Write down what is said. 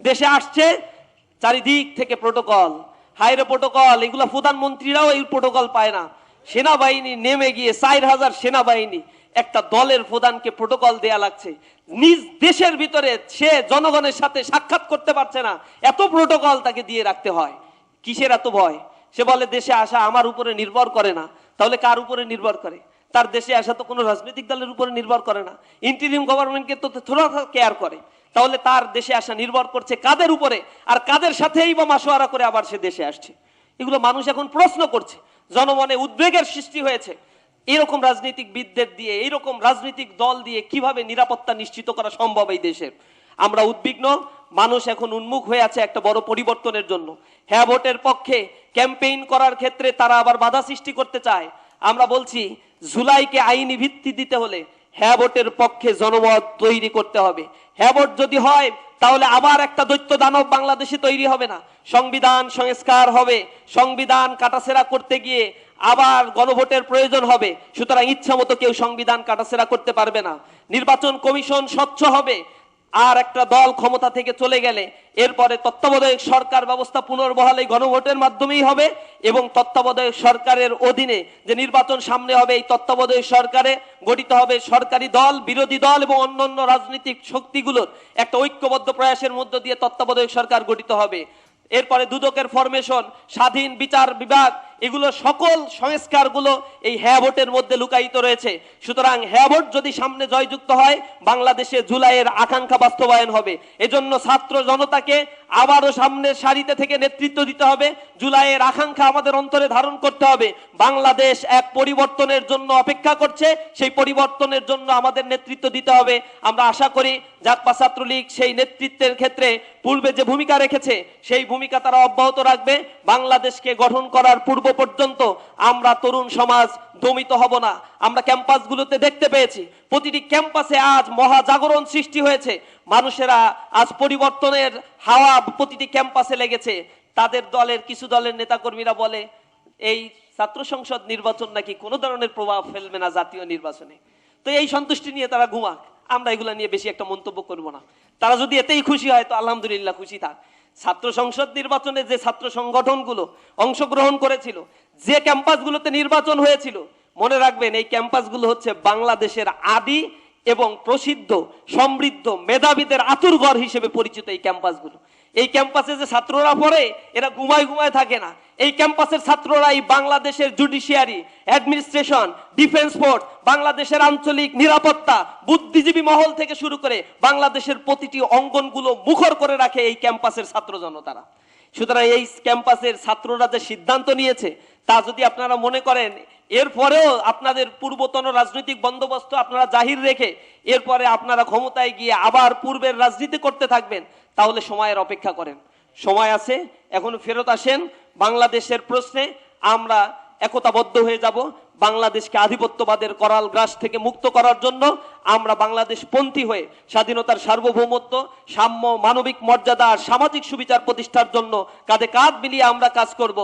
দেশে আসছে চারিদিক থেকে প্রোটোকল, হাইরে প্রোটোকল, এগুলো প্রধানমন্ত্রীরাও এই প্রোটোকল পায় না। সেনাবাহিনী নেমে গিয়ে 4000 সেনাবাহিনী একটা দলের প্রধানকে প্রোটোকল দেয়া লাগছে। নিজ দেশের ভিতরে সে জনগণের সাথে সাক্ষাৎ করতে পারছে না, এত প্রোটোকল তাকে দিয়ে রাখতে হয়। কিসের এত ভয়? সে বলে দেশে আসা আমার উপরে নির্ভর করে না। তাহলে কার উপরে নির্ভর করে? তার দেশে আসা তো কোনো রাজনৈতিক দলের উপরে নির্ভর করে না, ইন্টারিম গভর্নমেন্টকে তো থোড়া কেয়ার করে। তাহলে তার দেশে আসা নির্ভর করছে কাদের উপরে, আর কাদের সাথেই বা মাসোয়ারা করে আবার সে দেশে আসছে? এগুলো মানুষ এখন প্রশ্ন করছে, জনমনে উদ্বেগের সৃষ্টি হয়েছে। এরকম রাজনীতিকবিদদের দিয়ে, এইরকম রাজনৈতিক দল দিয়ে কিভাবে নিরাপত্তা নিশ্চিত করা সম্ভব এই দেশের? আমরা উদ্বিগ্ন। মানুষ এখন উন্মুখ হয়ে আছে একটা বড় পরিবর্তনের জন্য। হ্যাঁ ভোটের পক্ষে ক্যাম্পেইন করার ক্ষেত্রে তারা আবার বাধা সৃষ্টি করতে চায়। আমরা বলছি জুলাইকে আইনি ভিত্তি দিতে হলে হ্যাঁ ভোটের পক্ষে জনমত তৈরি করতে হবে। হ্যাঁ ভোট যদি হয় তাহলে আবার একটা দৈত্য দানব বাংলাদেশে তৈরি হবে না, সংবিধান সংস্কার হবে, সংবিধান কাটাছেড়া করতে গিয়ে আবার গণভোটের প্রয়োজন হবে। সুতরাং ইচ্ছা মতো কেউ সংবিধান কাটাছেড়া করতে পারবে না। নির্বাচন কমিশন স্বচ্ছ হবে। আর একটা দল ক্ষমতা থেকে চলে গেলে এরপরে তত্ত্বাবধায়ক সরকার ব্যবস্থা পুনর্বহাল এই গণভোটের মাধ্যমেই হবে, এবং তত্ত্বাবধায়ক সরকারের অধীনে যে নির্বাচন সামনে হবে এই তত্ত্বাবধায়ক সরকারে গঠিত হবে সরকারি দল, বিরোধী দল এবং অন্যান্য রাজনৈতিক শক্তিগুলোর একটা ঐক্যবদ্ধ প্রয়াসের মধ্য দিয়ে তত্ত্বাবধায়ক সরকার গঠিত হবে। এরপরে দুদকের ফরমেশন, স্বাধীন বিচার বিভাগ, এগুলো সকল সংস্কারগুলো এই হ্যাঁ ভোটের মধ্যে লুকায়িত রয়েছে। সুতরাং হ্যাঁ ভোট যদি সামনে জয়যুক্ত হয় বাংলাদেশে জুলাইয়ের আকাঙ্ক্ষা বাস্তবায়ন হবে। এজন্য ছাত্র জনতাকে আবারও সামনের সারিতে থেকে নেতৃত্ব দিতে হবে। জুলাইয়ের আকাঙ্ক্ষা আমাদের অন্তরে ধারণ করতে হবে। বাংলাদেশ এক পরিবর্তনের জন্য অপেক্ষা করছে, সেই পরিবর্তনের জন্য আমাদের নেতৃত্ব দিতে হবে। আমরা আশা করি জাকপা ছাত্রলীগ সেই নেতৃত্বের ক্ষেত্রে পূর্বে যে ভূমিকা রেখেছে সেই ভূমিকা তারা অব্যাহত রাখবে। বাংলাদেশকে গঠন করার পূর্ব পর্যন্ত আমরা তরুণ সমাজ দমিত হব না। আমরা ক্যাম্পাসগুলোতে দেখতে পেয়েছি, প্রতিটি ক্যাম্পাসে আজ মহাজাগরণ সৃষ্টি হয়েছে। মানুষেরা আজ পরিবর্তনের হাওয়া প্রতিটি ক্যাম্পাসে লেগেছে। তাদের দলের কিছু দলের নেতাকর্মীরা বলে এই ছাত্র সংসদ নির্বাচন নাকি কোনো ধরনের প্রভাব ফেলবে না জাতীয় নির্বাচনে। তো এই সন্তুষ্টি নিয়ে তারা ঘুমাক, আমরা এগুলা নিয়ে বেশি একটা মন্তব্য করব না। তারা যদি এতেই খুশি হয় তো আলহামদুলিল্লাহ, খুশি থাক। ছাত্র সংসদ নির্বাচনে যে ছাত্র সংগঠনগুলো অংশগ্রহণ করেছিল, যে ক্যাম্পাসগুলোতে নির্বাচন হয়েছিল, মনে রাখবেন এই ক্যাম্পাসগুলো হচ্ছে বাংলাদেশের আদি এবং প্রসিদ্ধ সমৃদ্ধ মেধাবীদের আতুরঘর হিসেবে পরিচিত এই ক্যাম্পাসগুলো। এই ক্যাম্পাসে যে ছাত্ররা পড়ে এরা ঘুমায় ঘুমায় থাকে না। এই ক্যাম্পাসের ছাত্ররাই বাংলাদেশের জুডিশিয়ারি, অ্যাডমিনিস্ট্রেশন, ডিফেন্স ফোর্স, বাংলাদেশের আঞ্চলিক নিরাপত্তা, বুদ্ধিজীবী মহল থেকে শুরু করে বাংলাদেশের প্রতিটি অঙ্গনগুলো মুখর করে রাখে এই ক্যাম্পাসের ছাত্র জনতারা। সুতরাং এই ক্যাম্পাসের ছাত্ররা যে সিদ্ধান্ত নিয়েছে তা যদি আপনারা মনে করেন এরপরেও আপনাদের পূর্বতন রাজনৈতিক বন্দোবস্ত আপনারা জাহির রেখে এরপরে আপনারা ক্ষমতায় গিয়ে আবার পূর্বের রাজনীতি করতে থাকবেন, তাহলে সময়ের অপেক্ষা করেন। সময় আছে, এখন ফেরত আসেন। বাংলাদেশের প্রশ্নে আমরা একতাবদ্ধ হয়ে যাব। বাংলাদেশকে আধিপত্যবাদের করাল গ্রাস থেকে মুক্ত করার জন্য আমরা বাংলাদেশপন্থী হয়ে স্বাধীনতার সার্বভৌমত্ব, সাম্য, মানবিক মর্যাদা আর সামাজিক সুবিচার প্রতিষ্ঠার জন্য কাঁধে কাঁধ মিলিয়ে আমরা কাজ করব।